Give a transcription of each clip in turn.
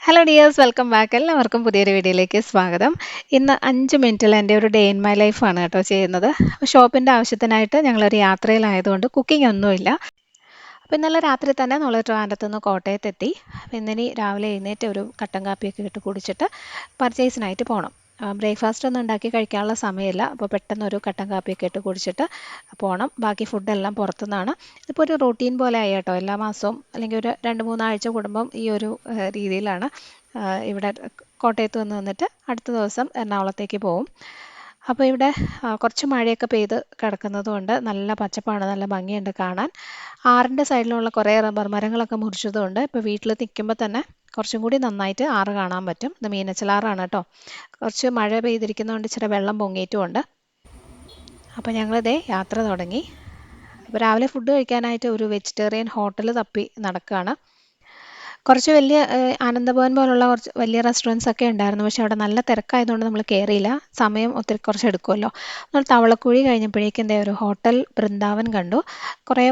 Hello dears, welcome back. എല്ലാവർക്കും പുതിയൊരു വീഡിയോയിലേക്ക് സ്വാഗതം. ഇന്ന് 5 മിനിറ്റിൽ എൻ്റെ ഒരു ഡേ ഇൻ മൈ ലൈഫാണ് കേട്ടോ ചെയ്യുന്നത്. അപ്പോൾ ഷോപ്പിൻ്റെ ആവശ്യത്തിനായിട്ട് ഞങ്ങളൊരു യാത്രയിലായതുകൊണ്ട് കുക്കിംഗ് ഒന്നുമില്ല. അപ്പോൾ ഇന്നലെ രാത്രി തന്നെ നമ്മൾ ട്രിവാൻഡ്രത്ത് നിന്ന് കോട്ടയത്തെത്തി. അപ്പോൾ ഇന്നിനി രാവിലെ എഴുന്നേറ്റ് ഒരു കട്ടൻ കാപ്പിയൊക്കെ ഇട്ട് കുടിച്ചിട്ട് പർച്ചേസിനായിട്ട് പോകണം. ബ്രേക്ക്ഫാസ്റ്റ് ഒന്നും ഉണ്ടാക്കി കഴിക്കാനുള്ള സമയമില്ല. അപ്പോൾ പെട്ടെന്നൊരു കട്ടൻ കാപ്പിയൊക്കെ ഇട്ട് കുടിച്ചിട്ട് പോകണം. ബാക്കി ഫുഡെല്ലാം പുറത്തുനിന്നാണ്. ഇതിപ്പോൾ ഒരു റൂട്ടീൻ പോലെ ആയി കേട്ടോ. എല്ലാ മാസവും അല്ലെങ്കിൽ ഒരു 2-3 ആഴ്ച കൂടുമ്പം ഈ ഒരു രീതിയിലാണ് ഇവിടെ കോട്ടയത്ത് വന്നിട്ട് അടുത്ത ദിവസം എറണാകുളത്തേക്ക് പോകും. അപ്പോൾ ഇവിടെ കുറച്ച് മഴയൊക്കെ പെയ്ത് കിടക്കുന്നതുകൊണ്ട് നല്ല പച്ചപ്പാണ്, നല്ല ഭംഗിയുണ്ട് കാണാൻ. ആറിൻ്റെ സൈഡിലുള്ള കുറേ റബ്ബർ മരങ്ങളൊക്കെ മുറിച്ചതുകൊണ്ട് ഇപ്പോൾ വീട്ടിൽ നിൽക്കുമ്പോൾ തന്നെ കുറച്ചും കൂടി നന്നായിട്ട് ആറ് കാണാൻ പറ്റും. ഇത് മീനച്ചിലാറാണ് കേട്ടോ. കുറച്ച് മഴ പെയ്തിരിക്കുന്നതുകൊണ്ട് ഇച്ചിരി വെള്ളം പൊങ്ങിയിട്ടുമുണ്ട്. അപ്പോൾ ഞങ്ങളിതേ യാത്ര തുടങ്ങി. അപ്പോൾ രാവിലെ ഫുഡ് കഴിക്കാനായിട്ട് ഒരു വെജിറ്റേറിയൻ ഹോട്ടൽ തപ്പി നടക്കുകയാണ്. കുറച്ച് വലിയ ആനന്ദഭവൻ പോലുള്ള കുറച്ച് വലിയ റെസ്റ്റോറൻറ്റ്സ് ഒക്കെ ഉണ്ടായിരുന്നു. പക്ഷെ അവിടെ നല്ല തിരക്കായതുകൊണ്ട് നമ്മൾ കയറിയില്ല. സമയം ഒത്തിരി കുറച്ച് എടുക്കുമല്ലോ. നമ്മൾ തവളക്കുഴി കഴിഞ്ഞപ്പോഴേക്കും എന്താ ഒരു ഹോട്ടൽ ബൃന്ദാവൻ കണ്ടു. കുറേ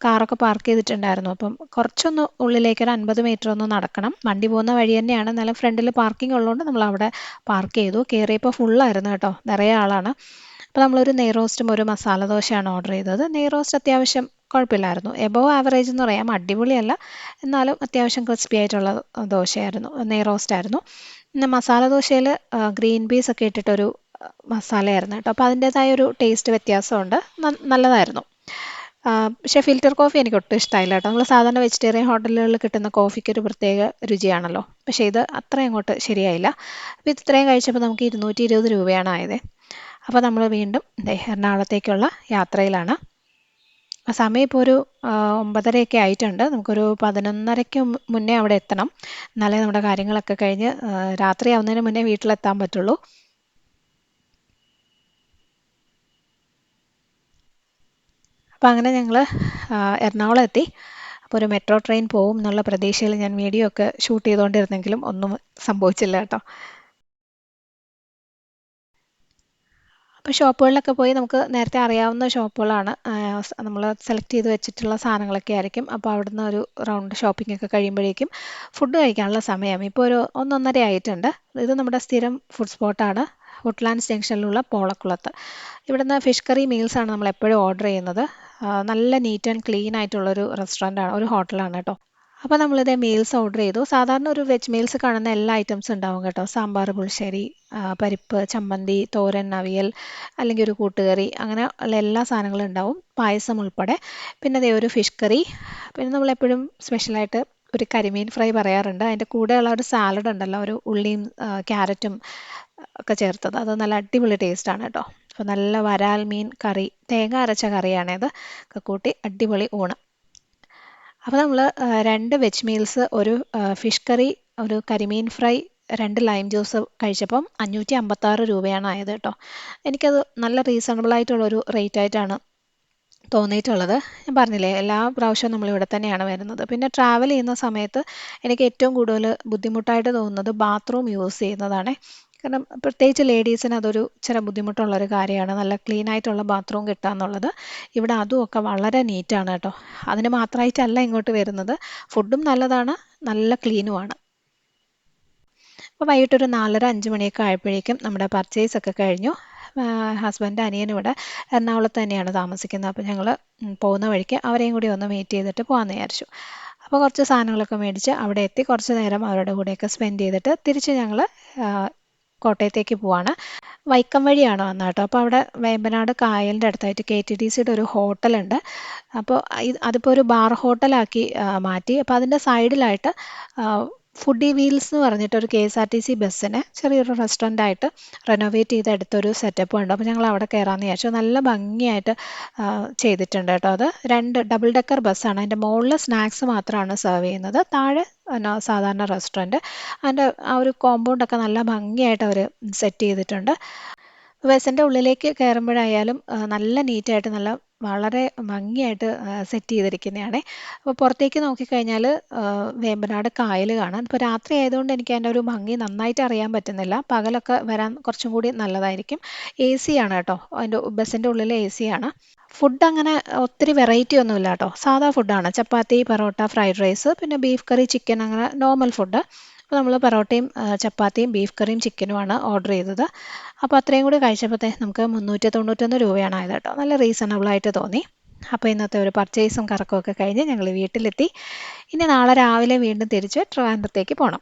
കാറൊക്കെ പാർക്ക് ചെയ്തിട്ടുണ്ടായിരുന്നു. അപ്പം കുറച്ചൊന്ന് ഉള്ളിലേക്ക് ഒരു 50 മീറ്റർ ഒന്ന് നടക്കണം. വണ്ടി പോകുന്ന വഴി തന്നെയാണ്, എന്നാലും ഫ്രണ്ടിൽ പാർക്കിംഗ് ഉള്ളതുകൊണ്ട് നമ്മൾ അവിടെ പാർക്ക് ചെയ്തു. കയറിയപ്പോൾ ഫുള്ളായിരുന്നു കേട്ടോ, നിറയെ ആളാണ്. അപ്പോൾ നമ്മളൊരു നെയ്റോസ്റ്റും ഒരു മസാല ദോശയാണ് ഓർഡർ ചെയ്തത്. നെയ്റോസ്റ്റ് അത്യാവശ്യം കുഴപ്പമില്ലായിരുന്നു. എബോവ് ആവറേജ് എന്ന് പറയാം, അടിപൊളിയല്ല, എന്നാലും അത്യാവശ്യം ക്രിസ്പി ആയിട്ടുള്ള ദോശയായിരുന്നു, നെയ്റോസ്റ്റായിരുന്നു. പിന്നെ മസാല ദോശയിൽ ഗ്രീൻ പീസ് ഒക്കെ ഇട്ടിട്ടൊരു മസാലയായിരുന്നു കേട്ടോ. അപ്പോൾ അതിൻ്റേതായ ഒരു ടേസ്റ്റ് വ്യത്യാസമുണ്ട്, നല്ലതായിരുന്നു. പക്ഷേ ഫിൽറ്റർ കോഫി എനിക്ക് ഒട്ടും ഇഷ്ടമായില്ല കേട്ടോ. നമ്മൾ സാധാരണ വെജിറ്റേറിയൻ ഹോട്ടലുകളിൽ കിട്ടുന്ന കോഫിക്ക് ഒരു പ്രത്യേക രുചിയാണല്ലോ, പക്ഷേ ഇത് അത്രയും അങ്ങോട്ട് ശരിയായില്ല. അപ്പോൾ ഇത് ഇത്രയും കഴിച്ചപ്പോൾ നമുക്ക് 220 രൂപയാണ് ആയത്. അപ്പോൾ നമ്മൾ വീണ്ടും എറണാകുളത്തേക്കുള്ള യാത്രയിലാണ്. സമയം ഇപ്പോൾ ഒരു 9:30 ആയിട്ടുണ്ട്. നമുക്കൊരു 11:30 മുന്നേ അവിടെ എത്തണം, എന്നാലേ നമ്മുടെ കാര്യങ്ങളൊക്കെ കഴിഞ്ഞ് രാത്രിയാവുന്നതിന് മുന്നേ വീട്ടിലെത്താൻ പറ്റുള്ളൂ. അപ്പോൾ അങ്ങനെ ഞങ്ങൾ എറണാകുളം എത്തി. അപ്പോൾ ഒരു മെട്രോ ട്രെയിൻ പോവും എന്നുള്ള പ്രതീക്ഷയിൽ ഞാൻ വീഡിയോ ഒക്കെ ഷൂട്ട് ചെയ്തുകൊണ്ടിരുന്നെങ്കിലും ഒന്നും സംഭവിച്ചില്ല കേട്ടോ. അപ്പോൾ ഷോപ്പുകളിലൊക്കെ പോയി നമുക്ക് നേരത്തെ അറിയാവുന്ന ഷോപ്പുകളാണ്. നമ്മൾ സെലക്ട് ചെയ്ത് വെച്ചിട്ടുള്ള സാധനങ്ങളൊക്കെ ആയിരിക്കും. അപ്പോൾ അവിടുന്ന് ഒരു റൗണ്ട് ഷോപ്പിംഗ് ഒക്കെ കഴിയുമ്പോഴേക്കും ഫുഡ് കഴിക്കാനുള്ള സമയം ഇപ്പോൾ ഒരു 1-1:30 ആയിട്ടുണ്ട്. ഇത് നമ്മുടെ സ്ഥിരം ഫുഡ് സ്പോട്ടാണ്, വുഡ്ലാൻഡ്സ് ജംഗ്ഷനിലുള്ള പോളക്കുളത്ത്. ഇവിടുന്ന് ഫിഷ് കറി മീൽസാണ് നമ്മൾ എപ്പോഴും ഓർഡർ ചെയ്യുന്നത്. നല്ല നീറ്റ് ആൻഡ് ക്ലീൻ ആയിട്ടുള്ളൊരു റെസ്റ്റോറൻ്റാണ്, ഒരു ഹോട്ടലാണ് കേട്ടോ. അപ്പോൾ നമ്മളിത് മീൽസ് ഓർഡർ ചെയ്തു. സാധാരണ ഒരു വെജ് മീൽസ് കാണുന്ന എല്ലാ ഐറ്റംസും ഉണ്ടാവും കേട്ടോ. സാമ്പാർ, പുളിശ്ശേരി, പരിപ്പ്, ചമ്മന്തി, തോരൻ, അവിയൽ, അല്ലെങ്കിൽ ഒരു കൂട്ടുകറി, അങ്ങനെ ഉള്ള എല്ലാ സാധനങ്ങളും ഉണ്ടാവും, പായസം ഉൾപ്പെടെ. പിന്നെ അതേ ഒരു ഫിഷ് കറി. പിന്നെ നമ്മളെപ്പോഴും സ്പെഷ്യലായിട്ട് ഒരു കരിമീൻ ഫ്രൈ പറയാറുണ്ട്. അതിൻ്റെ കൂടെയുള്ള ഒരു സാലഡ് ഉണ്ടല്ലോ, ഒരു ഉള്ളിയും ക്യാരറ്റും ഒക്കെ ചേർത്തത്, അത് നല്ല അടിപൊളി ടേസ്റ്റാണ് കേട്ടോ. അപ്പോൾ നല്ല വരാൽ മീൻ കറി, തേങ്ങ അരച്ച കറിയാണത്, ഒക്കെ കൂട്ടി അടിപൊളി ഊണ്. അപ്പോൾ നമ്മൾ 2 വെജ് മീൽസ്, ഒരു ഫിഷ് കറി, ഒരു കരിമീൻ ഫ്രൈ, 2 ലൈം ജ്യൂസ് കഴിച്ചപ്പം 556 രൂപയാണ് ആയത് കേട്ടോ. എനിക്കത് നല്ല റീസണബിൾ ആയിട്ടുള്ളൊരു റേറ്റ് ആയിട്ടാണ് തോന്നിയിട്ടുള്ളത്. ഞാൻ പറഞ്ഞില്ലേ, എല്ലാ പ്രാവശ്യവും നമ്മളിവിടെ തന്നെയാണ് വരുന്നത്. പിന്നെ ട്രാവൽ ചെയ്യുന്ന സമയത്ത് എനിക്ക് ഏറ്റവും കൂടുതൽ ബുദ്ധിമുട്ടായിട്ട് തോന്നുന്നത് ബാത്റൂം യൂസ് ചെയ്യുന്നതാണ്. കാരണം പ്രത്യേകിച്ച് ലേഡീസിന് അതൊരു ചില ബുദ്ധിമുട്ടുള്ളൊരു കാര്യമാണ്, നല്ല ക്ലീൻ ആയിട്ടുള്ള ബാത്റൂം കിട്ടുക എന്നുള്ളത്. ഇവിടെ അതുമൊക്കെ വളരെ നീറ്റാണ് കേട്ടോ. അതിന് മാത്രമായിട്ടല്ല ഇങ്ങോട്ട് വരുന്നത്, ഫുഡും നല്ലതാണ്, നല്ല ക്ലീനുമാണ്. അപ്പോൾ വൈകിട്ടൊരു 4:30-5 മണിയൊക്കെ ആയപ്പോഴേക്കും നമ്മുടെ പർച്ചേസ് ഒക്കെ കഴിഞ്ഞു. ഹസ്ബൻഡ് അനിയനും ഇവിടെ എറണാകുളത്ത് തന്നെയാണ് താമസിക്കുന്നത്. അപ്പോൾ ഞങ്ങൾ പോകുന്ന വഴിക്ക് അവരെയും കൂടി ഒന്ന് മീറ്റ് ചെയ്തിട്ട് പോകാമെന്ന് വിചാരിച്ചു. അപ്പോൾ കുറച്ച് സാധനങ്ങളൊക്കെ മേടിച്ച് അവിടെ എത്തി കുറച്ച് നേരം അവരുടെ കൂടെയൊക്കെ സ്പെൻഡ് ചെയ്തിട്ട് തിരിച്ച് ഞങ്ങൾ കോട്ടയത്തേക്ക് പോവാണ്. വൈക്കം വഴിയാണ് വന്നത് കേട്ടോ. അപ്പോൾ അവിടെ വേമ്പനാട് കായലിൻ്റെ അടുത്തായിട്ട് KTDCയുടെ ഒരു ഹോട്ടലുണ്ട്. അപ്പോൾ അതിപ്പോൾ ഒരു ബാർ ഹോട്ടലാക്കി മാറ്റി. അപ്പോൾ അതിൻ്റെ സൈഡിലായിട്ട് ഫുഡി വീൽസ് എന്ന് പറഞ്ഞിട്ട് ഒരു KSRTC ബസ്സിനെ ചെറിയൊരു റെസ്റ്റോറൻ്റായിട്ട് റെനോവേറ്റ് ചെയ്ത് എടുത്തൊരു സെറ്റപ്പ് ഉണ്ട്. അപ്പോൾ ഞങ്ങൾ അവിടെ കയറാമെന്ന് വിചാരിച്ചു. നല്ല ഭംഗിയായിട്ട് ചെയ്തിട്ടുണ്ട് കേട്ടോ. അത് 2 ഡബിൾ ഡെക്കർ ബസ്സാണ്. അതിൻ്റെ മുകളിൽ സ്നാക്സ് മാത്രമാണ് സെർവ് ചെയ്യുന്നത്, താഴെ സാധാരണ റെസ്റ്റോറൻറ്റ്. അതിൻ്റെ ആ ഒരു കോമ്പൗണ്ടൊക്കെ നല്ല ഭംഗിയായിട്ട് അവർ സെറ്റ് ചെയ്തിട്ടുണ്ട്. ബസ്സിൻ്റെ ഉള്ളിലേക്ക് കയറുമ്പോഴായാലും നല്ല നീറ്റായിട്ട് നല്ല വളരെ ഭംഗിയായിട്ട് സെറ്റ് ചെയ്തിരിക്കുന്നതാണ്. അപ്പോൾ പുറത്തേക്ക് നോക്കിക്കഴിഞ്ഞാൽ വേമ്പനാട് കായൽ കാണാൻ. ഇപ്പോൾ രാത്രി ആയതുകൊണ്ട് എനിക്ക് അതിൻ്റെ ഒരു ഭംഗി നന്നായിട്ട് അറിയാൻ പറ്റുന്നില്ല. പകലൊക്കെ വരാൻ കുറച്ചും കൂടി നല്ലതായിരിക്കും. AC ആണ് കേട്ടോ, അതിൻ്റെ ബസ്സിൻ്റെ ഉള്ളിൽ AC ആണ്. ഫുഡ് അങ്ങനെ ഒത്തിരി വെറൈറ്റി ഒന്നുമില്ല കേട്ടോ, സാധാ ഫുഡാണ്. ചപ്പാത്തി, പൊറോട്ട, ഫ്രൈഡ് റൈസ്, പിന്നെ ബീഫ് കറി, ചിക്കൻ, അങ്ങനെ നോർമൽ ഫുഡ്. അപ്പോൾ നമ്മൾ പൊറോട്ടയും ചപ്പാത്തിയും ബീഫ് കറിയും ചിക്കനുമാണ് ഓർഡർ ചെയ്തത്. അപ്പോൾ അത്രയും കൂടി കഴിച്ചപ്പോഴത്തേ നമുക്ക് 391 രൂപയാണ് ആയത് കേട്ടോ. നല്ല റീസണബിൾ ആയിട്ട് തോന്നി. അപ്പോൾ ഇന്നത്തെ ഒരു പർച്ചേസും കറക്കമൊക്കെ കഴിഞ്ഞ് ഞങ്ങൾ വീട്ടിലെത്തി. ഇനി നാളെ രാവിലെ വീണ്ടും തിരിച്ച് ട്രിവാൻഡ്രത്തേക്ക് പോകണം.